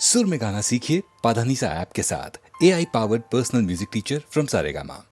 सुर में गाना सीखिए पाधानीसा ऐप के साथ। AI powered personal music teacher from Saregama.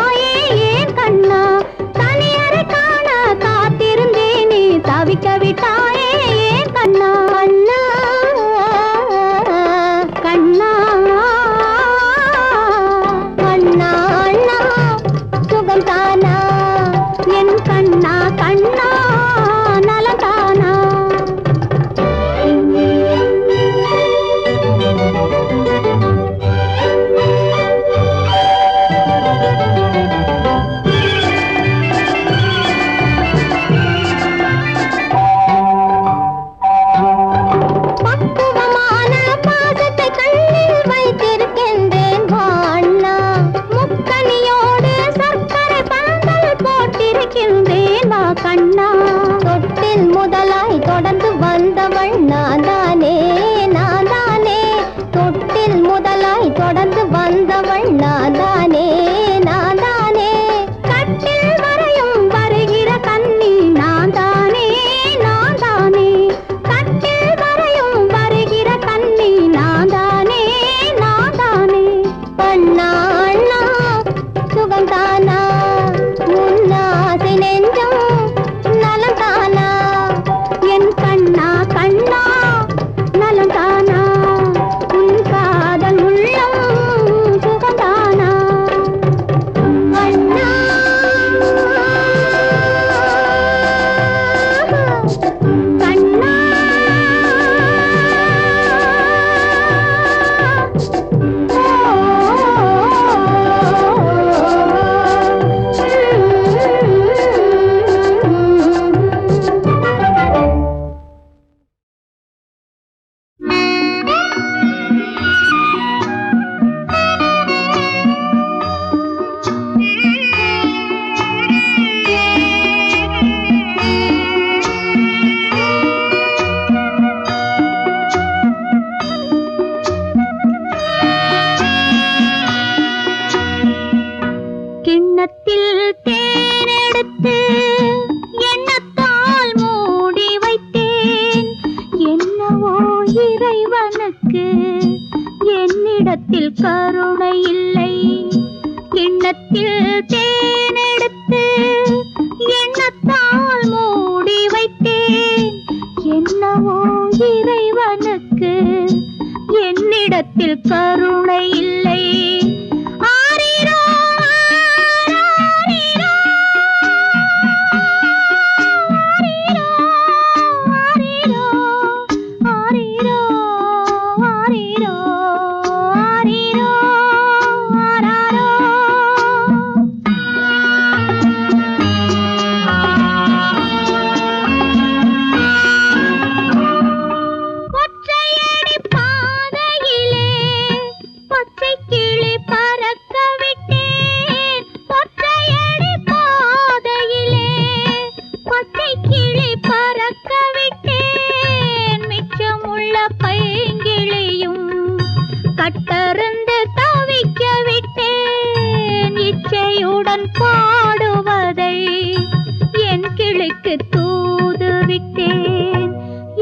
விட்டாயே ஏன் கண்ணா, தனியறை காண காத்திருந்தேனே தவிக்க விட்டாயே ஏன் கண்ணா. கண்ணா கண்ணா அண்ணா சுகம்தானா என் கண்ணா, கண்ணா நலந்தானா. பக்குவமான பாசத்தை கண்ணில் வைத்திருக்கின்றேன் வாண்ணா, முக்கனியோடு சர்க்கரை பந்தல் போட்டிருக்கின்றேன் வா கண்ணா. தொட்டில் முதலாய் தொடர்ந்து வந்தவள் நான் தானே, நான் தானே. தொட்டில் முதலாய் தொடர்ந்து வந்தவள் நான் தானே, நான் தானே. கட்டில் வரையும் வருகிற கண்ணி நான் தானே, நான் தானே. கட்டில் வரையும் வருகிற கண்ணி நான் தானே, நான் தானே. அண்ணா அண்ணா சுகம்தானா உன்னாசை நெஞ்சம் நலந்தானா என் கண்ணா, கண்ணா நலந்தானா உன் காதல் உள்ளம் சுகம்தானா. அண்ணா கண்ணா கிண்ணத்தில் தேனெடுத்து எண்ணத்தால் மூடி வைத்தேன், என்னவோ இறைவனுக்கு என்னிடத்தில் கருணை இல்லை. கிண்ணத்தில் தேனெடுத்து எண்ணத்தால் மூடி வைத்தேன், என்னவோ இறைவனுக்கு என்னிடத்தில் கருணை இல்லை. ஆரிரோ ஆரிரோ ஆரிரோ ஆரிரோ ஆரிரோ ஆரிரோ ஆராரோ. ஒற்றையடி பாதையிலே பச்சை கிளி பறக்க விட்டேன், ஒற்றையடி பாதையிலே பச்சை கிளி பறக்க விட்டேன். மிச்சமுள்ள பைங்கிளியும் கட்டருந்து தவிக்க விட்டேன். இச்சையுடன் பாடுவதை என் கிளிக்கு தூது விட்டேன்,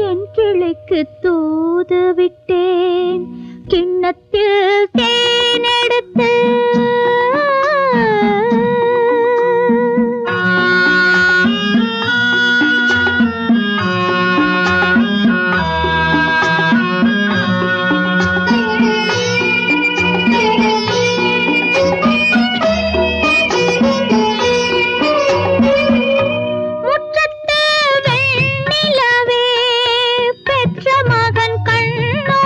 என் கிளிக்கு தூது விட்டேன். கிண்ணத்தில் தேனெடுத்து முற்றத்து வெண்ணிலவே பெற்ற மகன் கண்ணோ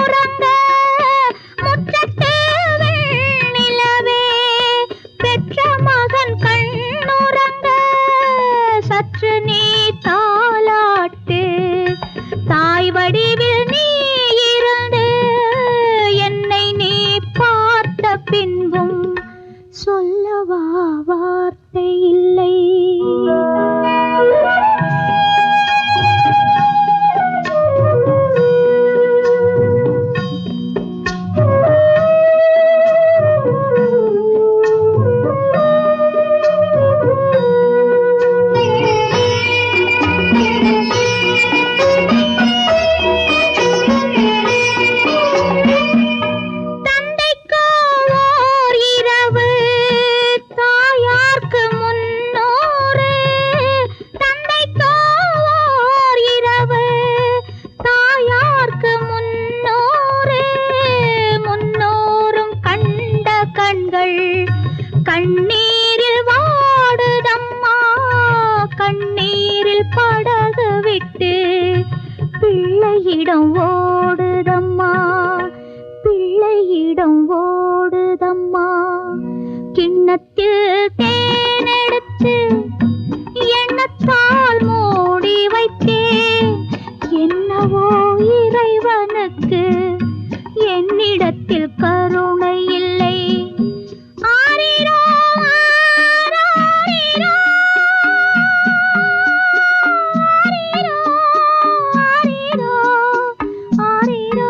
பிள்ளையிடம் ஓடுதம்மா, பிள்ளையிடம் ஓடுதம்மா. கிண்ணத்தில் தேனெடுத்து எண்ணத்தால் மூடி வைத்தேன். என்னவோ இறைவனுக்கு என்னிடத்தில் கருணை இல்லை. ஆரிரோ ஆராரிரோ, ஆரிரோ ஆரிரோ, ஆரிரோ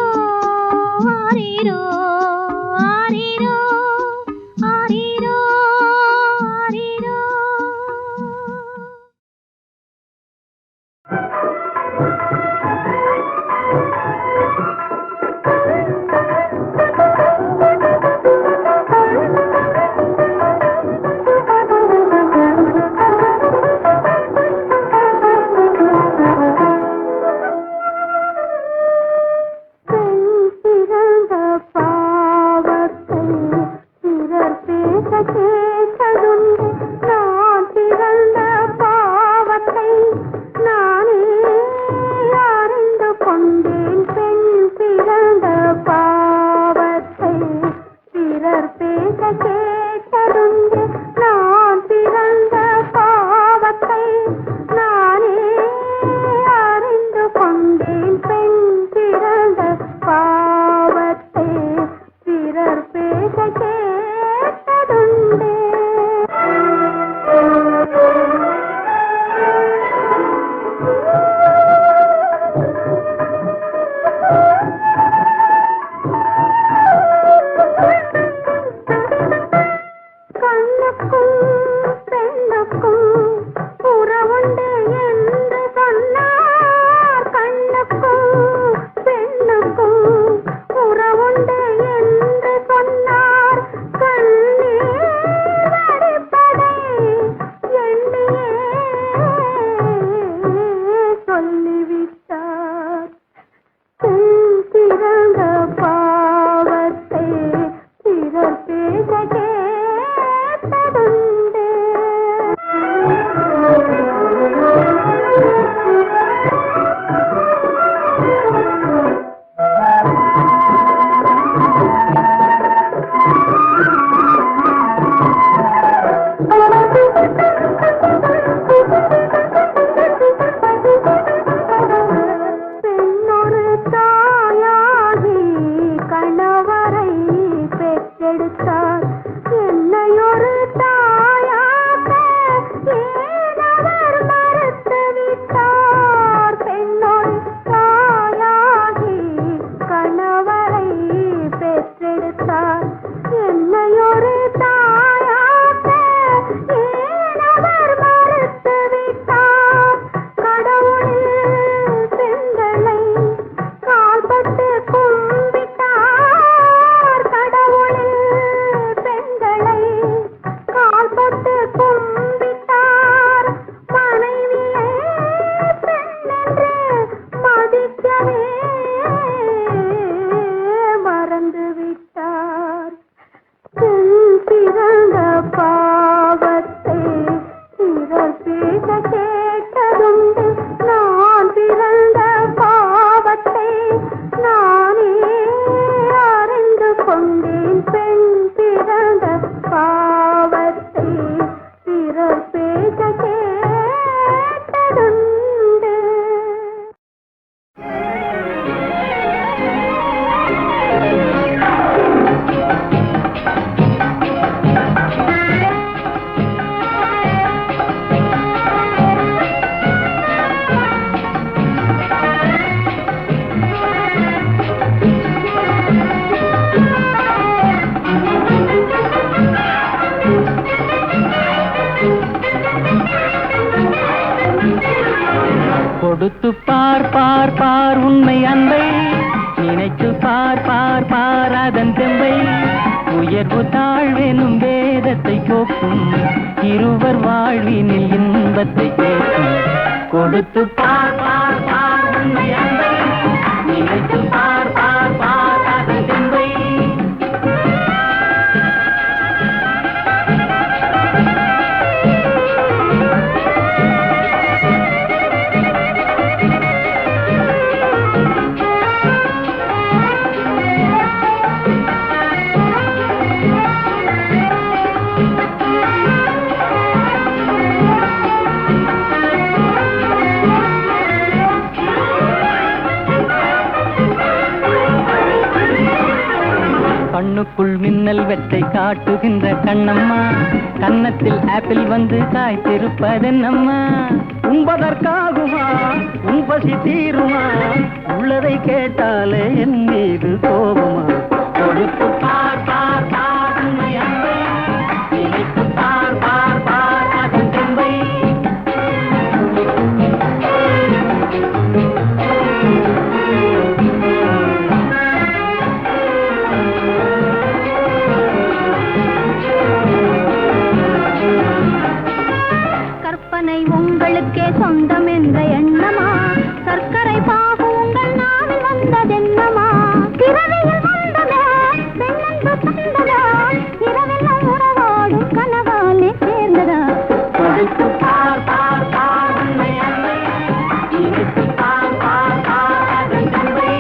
ஆரிரோ, ஆரிரோ ஆரிரோ ஆரிரோ. கொடுத்து பார் பார் பார் உண்மை அன்பை, நினைத்து பார் பார் பார் அதன் தெம்பை. உயர்வு தாழ்வெனும் வேதத்தை போக்கும், இருவர் வாழ்வினில் இன்பத்தை கேட்கும். கொடுத்து பார் பார் பார் உண்மை அன்பை, நினைத்து பார் பார் பார் அதன் தெம்பை. கண்ணுக்குள் மின்னல் வெட்டை காட்டுகின்ற கண்ணம்மா, கன்னத்தில் ஆப்பிள் வந்து காய்த்திருப்பதென்னம்மா? உண்பதற்காகுமா உன் பசி தீருமா, உள்ளதை கேட்டாலே என் மீது கோபமா? கொடுத்து பார் பார் பார் உன்னை அன்பை, நினைத்து பார் பார் பார் அதன் தெம்பை. கற்பனை உங்களுக்கே சொந்தம் என்ற எண்ணமா, சர்க்கரை பாகு உங்கள் நாவில் வந்ததென்னமா? பிறவியில் வந்ததா பெண்ணென்று தந்ததா, இரவெல்லாம் உறவாடும் கனவாலே சேர்ந்ததா? கொடுத்து பார் பார் பார் உன்னை அன்பை, நினைத்து பார் பார் பார் அதன் தெம்பை.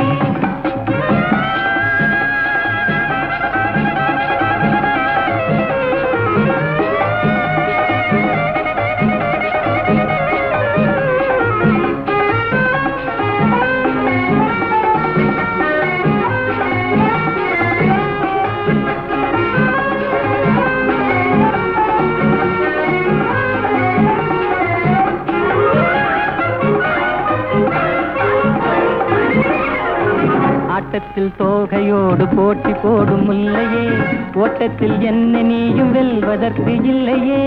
ஆட்டத்தில் தோகையோடு போட்டி போடும் முல்லையே, ஓட்டத்தில் என்ன நீயும் வெல்வதற்கு இல்லையே.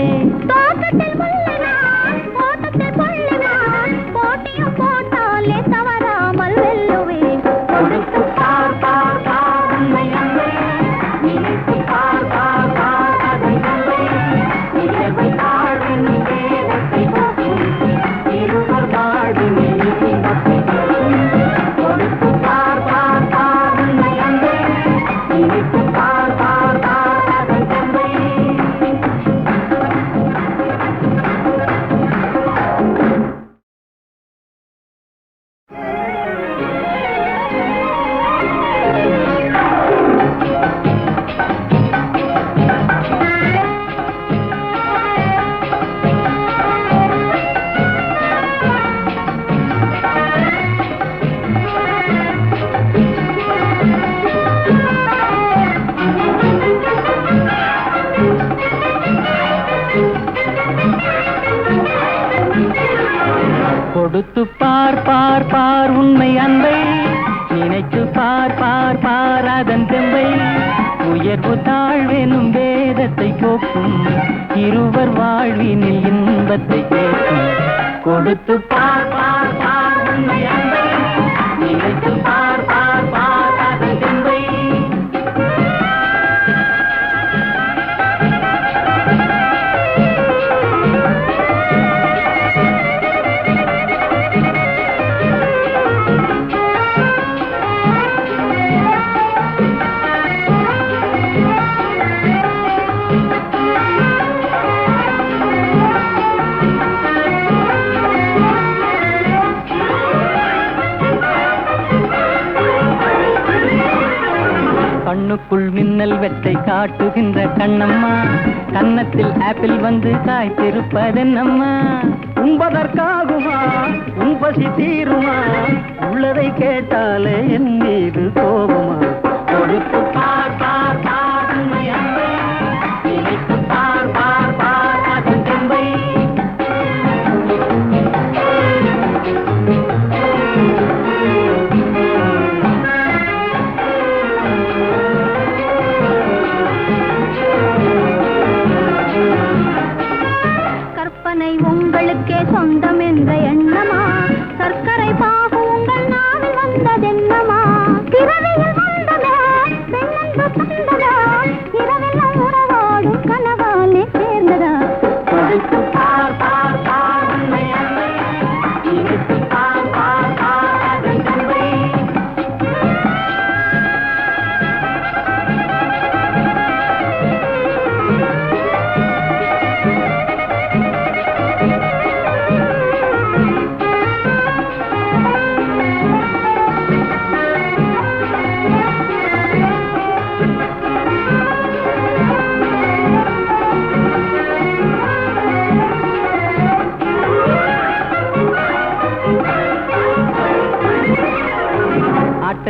தோட்டத்தில் முள்ளினான், ஓட்டத்தில் கொள்ளினான், போட்டியும் போட்டாலே தவறாமல் வெல்லுவேன். கொடுத்து பார் பார் பார் உன்னை அன்பை, நினைத்து பார் பார் பார் அதன் தெம்பை. உயர்வை தாழ்வின் வேதத்தை போக்கும், இருவர் வாழ்வினில் இன்பத்தை போக்கும். கொடுத்து பார் பார் பார் உன்னை அன்பை, நினைத்து பார் பார் பார் அதன் தெம்பை. கொடுத்து பார் பார் பார் உண்மை அன்பை, நினைத்து பார் பார் பார் அதன் தெம்பை. உயர்வு தாழ்வெனும் வேதத்தை போக்கும், இருவர் வாழ்வினில் இன்பத்தை கேட்கும். கொடுத்து பார் பார் பார் உண்மை அன்பை, நினைத்து பார் பார் பார் அதன் தெம்பை. கண்ணுக்குள் மின்னல் வெட்டை காட்டுகின்ற கண்ணம்மா, கன்னத்தில் ஆப்பிள் வந்து காய்த்திருப்பதென்னம்மா? உண்பதற்காகுமா உன் பசி தீருமா, உள்ளதை கேட்டாலே என் மீது கோபமா? கொடுத்து பார் பார் பார் உன்னை அன்பை, நினைத்து பார் பார் பார் அதன் தெம்பை. கற்பனை உங்களுக்கே சொந்தம் என்ற எண்ணமா, சர்க்கரை பாகு உங்கள் நாவில் வந்ததென்னமா? பிறவியில் வந்ததா பெண்ணென்று தந்ததா, இரவெல்லாம் உறவாடும் கனவாலே சேர்ந்ததா? கொடுத்து பார் பார் பார் உன்னை அன்பை, நினைத்து பார் பார் பார் அதன் தெம்பை.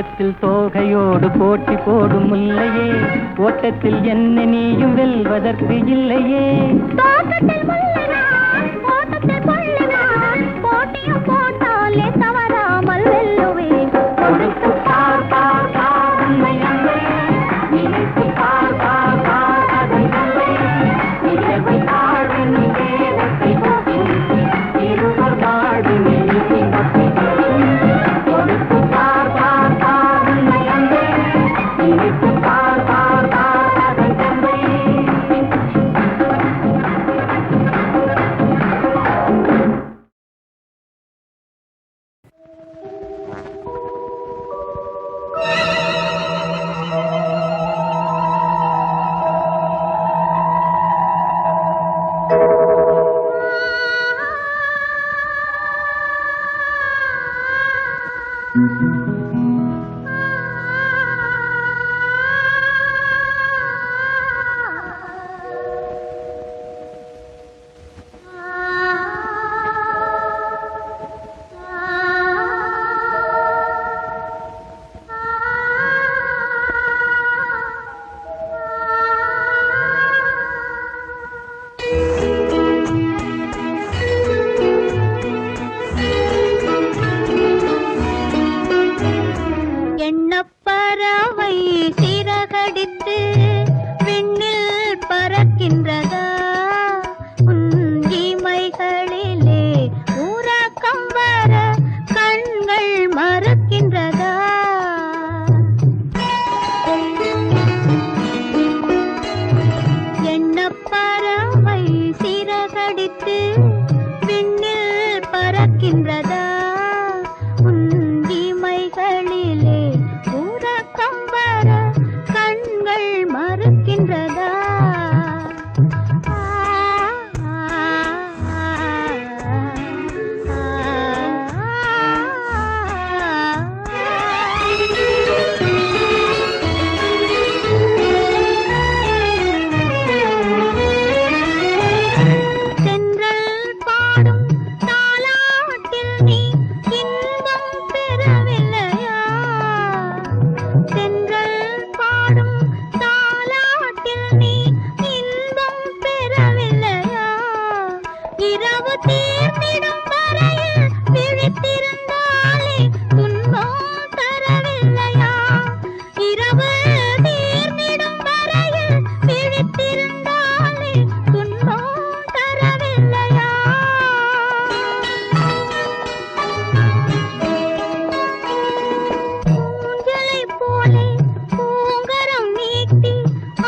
தோட்டத்தில் தோகையோடு போட்டி போடும் முல்லையே, ஓட்டத்தில் என்ன நீயும் வெல்வதற்கு இல்லையே. தோட்டத்தில் முல்லைதான், ஓட்டத்தில் கொள்ளைதான், போட்டியும் போட்டாலே தவறாமல் வெல்லுவேன். கொடுத்து பார் பார் பார் உன்னை அன்பை, நினைத்து பார் பார் பார் அதன் அன்பை, உயர்வை தாழ்வின் வேதத்தை போக்கும், இருவர் வாழ்வின் இன்பத்தை தரும். கொடுத்து பார் பார் பார் உன்னை அன்பை, நினைத்து பார் பார் பார் அதன் அன்பை. எண்ணப்பறவை சிறகடித்து விண்ணில் பறக்கின்றதா, உன் இமைகளிலே உறக்கம் வர கண்கள் மறக்கின்றதா. எண்ணப்பறவை சிறகடித்து விண்ணில் பறக்கின்றதா, உன் இமைகளிலே உறக்கம் வர கண்கள் மறுக்கின்றதா. தென்றல் பாடும் தாலாட்டில் நீ இன்பம் பெறவில்லையா, தென்றல் பாடும் தாலாட்டில் நீ இன்பம் பெறவில்லையா. இரவு தீர்ந்திடும் வரையில் விழித்திருந்தாலே துன்பம் தரவில்லையா, இரவு தீர்ந்திடும் வரையில் விழித்திருந்தாலே துன்பம் தரவில்லையா. ஊஞ்சலைப் போலே பூங்கரம் நீட்டி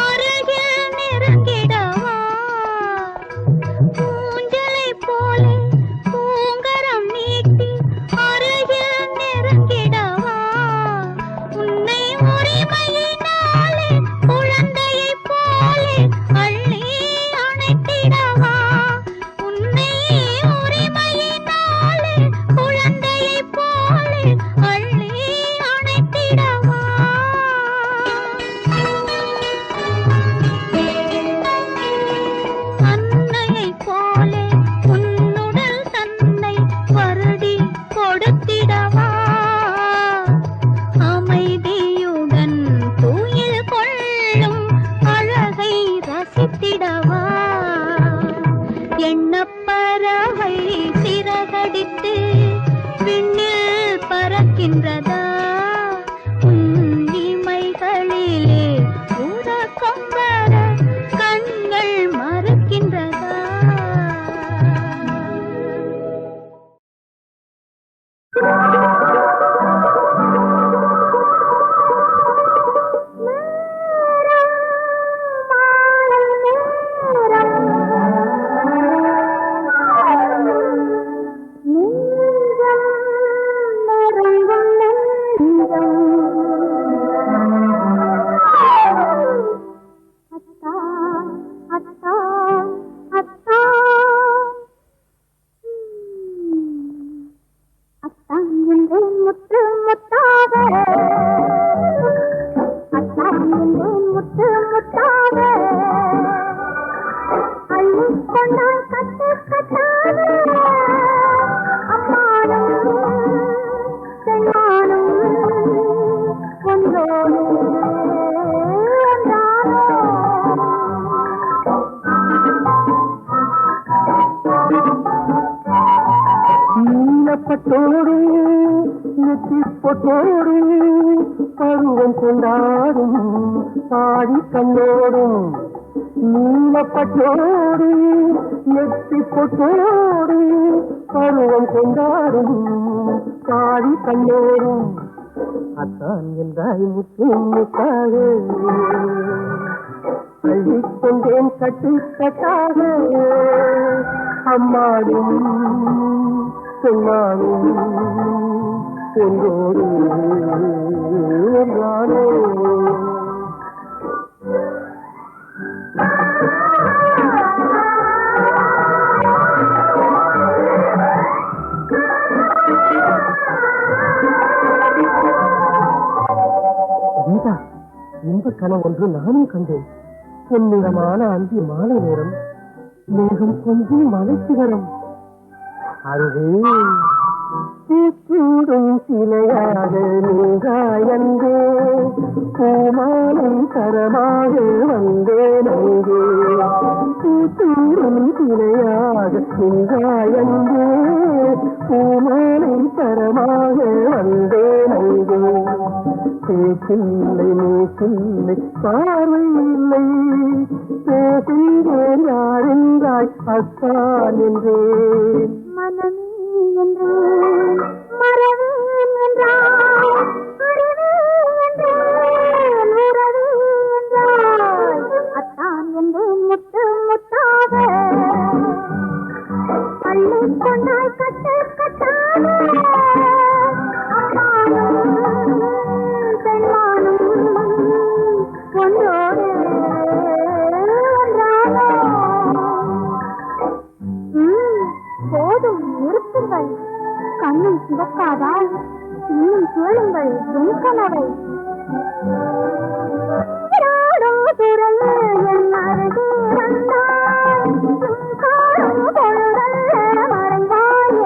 அருகில் நெருங்கிடவா, ஊஞ்சலைப் போலே பூங்கரம் நீட்டி அருகில் நெருங்கிடவா. உன்னை உரிமையினாலே குழந்தையைப் போலே அள்ளி அணைத்திடவா, உன்னை உரிமையினாலே குழந்தையைப் போலே அள்ளி அணைத்திடவா. அன்னையைப் போலே உன்னுடல் தன்னை வருடி கொடுத்திடவா, அமைதியுடன் துயில் கொள்ளும் அழகை ரசித்திடவா. எண்ணப்பறவை சிறகடித்து விண்ணில் பறக்கின்றதா, உன் இமைகளிலே உறக்கம் வர கண்கள் மறுக்கின்றதா. நெஞ்சம் நெருங்கும் நீலப்பட்டோடும் நெத்தி பொட்டோடும் பருவம் கொண்டாடும் பாடி கண்ணோடும் நீலப்பட்டோடும் நெத்தி பொட்டோடும் பருவம் கொண்டாடும் பாடி கண்ணோடும் அத்தான் என்றாய் முத்து முத்தாக அள்ளிக்கொண்டேன் கட்டு கட்டாக அம்மாடும் சொன்னாலும் ஒன்றோடு நானோ கீதா, இன்ப கனவு ஒன்று நானும் கண்டேன். பொன்னிறமான அந்தி மாலை நேரம், மேகம் கொஞ்சம் மலைச்சிகரம். அங்கே பூச்சூடும் சிலையாக நின்றாயந்தே பூமாலை தரமாக வந்தேன். அங்கே பூச்சூடும் சிலையாக நின்றாயந்தே பூமாலை தரமாக வந்தேன். அங்கே பேச்சில்லை மூச்சில்லை பார்வை இல்லை பேசுகிறேன் யாரென்றாய் அத்தான் என்றேன். மனமே என்றேன் மறவேன் என்றாய் அறிவே என்றேன் உறவே என்றாய் அத்தான் என்றேன் முத்து முத்தாக அள்ளிக் கொண்டாய் கட்டு கட்டாக ஒன்றோடு போதும் நிறுத்துங்கள். கண்ணும் சிவக்காதா? இன்னும் கேளுங்கள் என் கனவை. என் அருகே வந்தாய் காணும் பொழுதல்ல மறைவாய்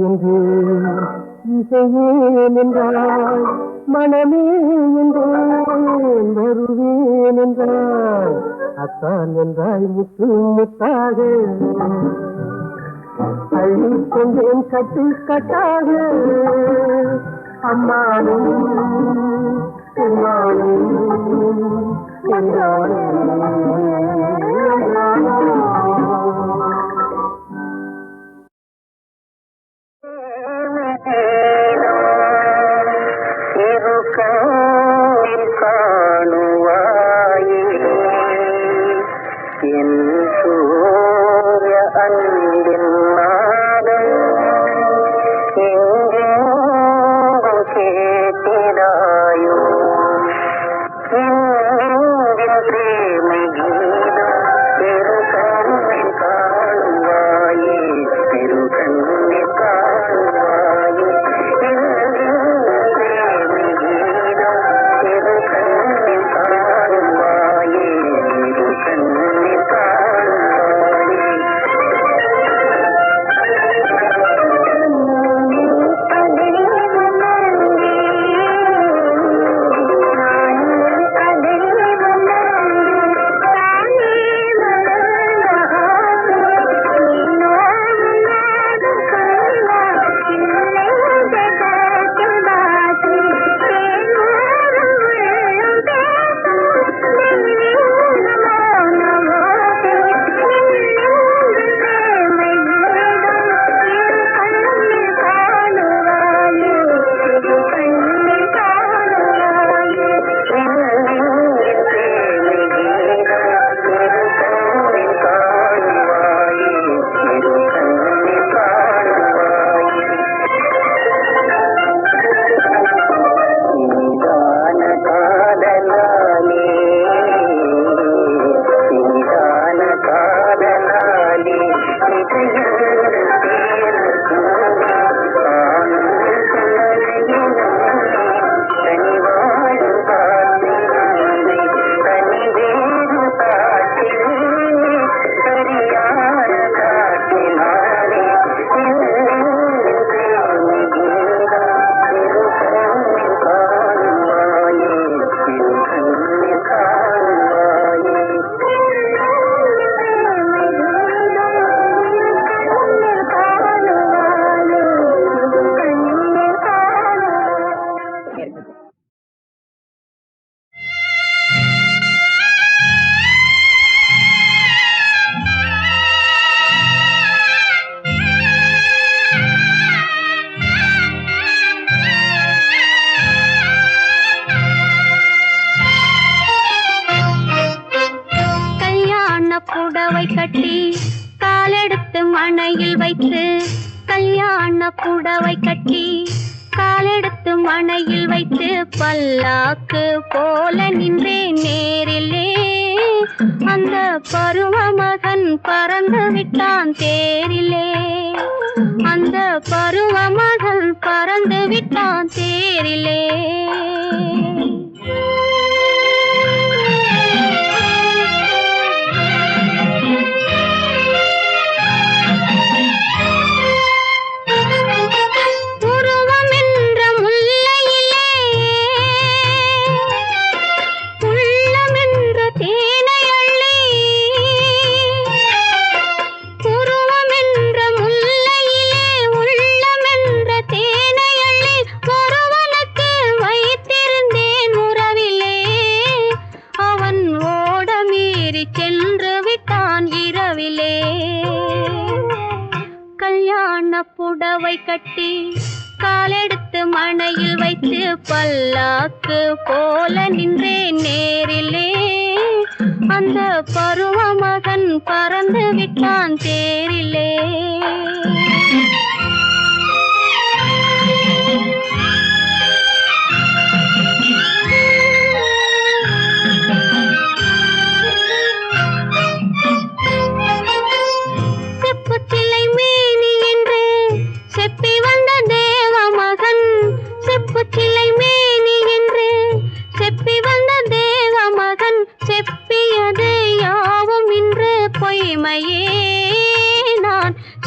என்று இசையேன் என்றாய் மனமே என்றேன் வருவேன் என்றாய் அத்தான் என்றாய் முத்து முத்தாக அள்ளிக்கொண்டேன் கட்டு கட்டாக அம்மானும் அம்மானும் என்றானே. பிரேம கீதம் கட்டி காலெடுத்து மணையில் வைத்து கல்யாண புடவை கட்டி காலெடுத்து மணையில் வைத்து பல்லாக்கு போல நின்றேன் நேரிலே அந்த பருவ மகன் பறந்து விட்டான் தேரிலே அந்த பருவ மகன் பறந்து விட்டான் தேரிலே புடவை கட்டி காலெடுத்து மணையில் வைத்து பல்லாக்கு போல நின்றேன் நேரிலே அந்த பருவ மகன் பறந்து விட்டான் தேரிலே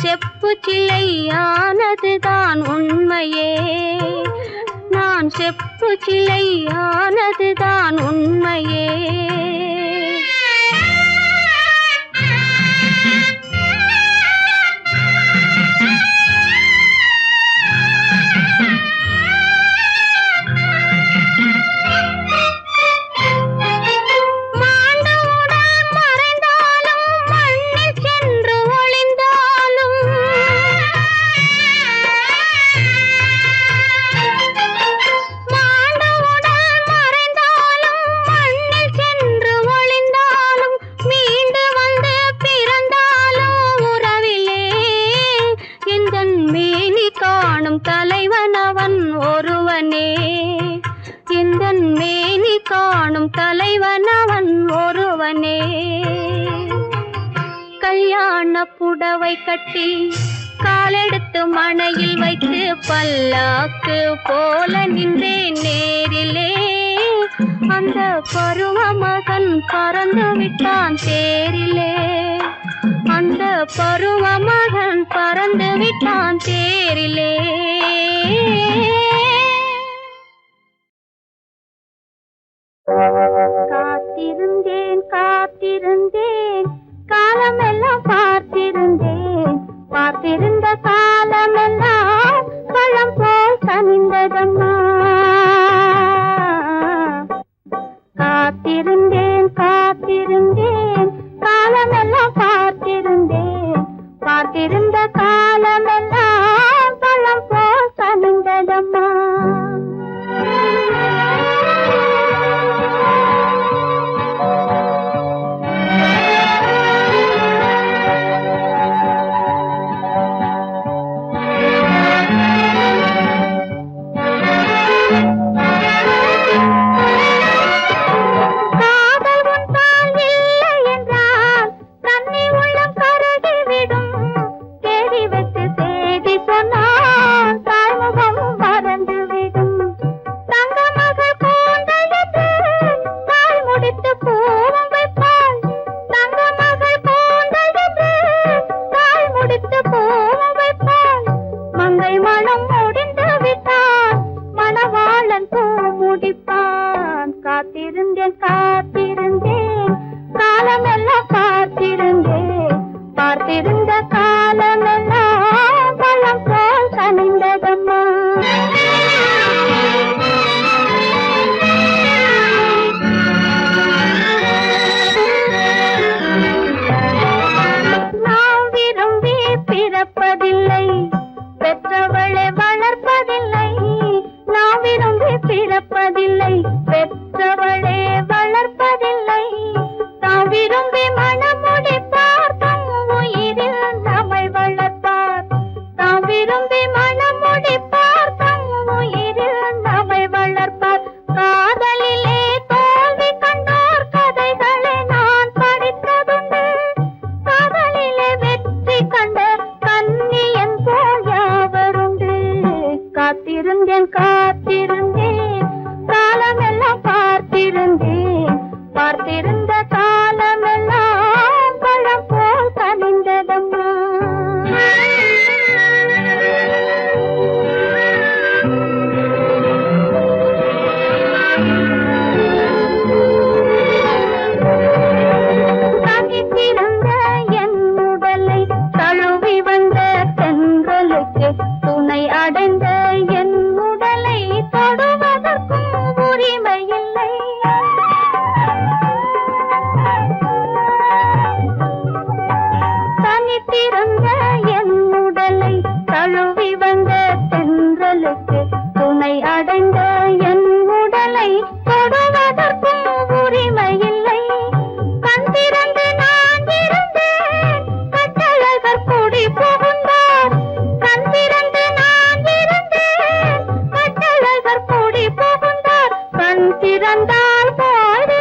செப்பு சிலையானதுதான் உண்மையே நான் செப்பு சிலையானதுதான் உண்மையே தலைவனவன் ஒருவனே எந்தன் மேனி காணும் தலைவனவன் ஒருவனே கல்யாண புடவை கட்டி காலெடுத்து மணையில் வைத்து பல்லாக்கு போல நின்றேன் நேரிலே அந்த பருவ மகன் பறந்து விட்டான் தேரிலே அந்த பருவ மகன் பறந்து விட்டான் தேரிலே காத்திருந்தேன் காத்திருந்தேன் காலமெல்லாம் பார்த்திருந்தேன் பார்த்திருந்த காலமெல்லாம் பழம் போல் கனிந்ததம்மா காத்திருந்தேன் காத்திருந்தேன் காலமெல்லாம் பார்த்திருந்தேன் பார்த்திருந்த காலமெல்லாம் பழம் போல் கனிந்ததம்மா பிறந்தால் போய்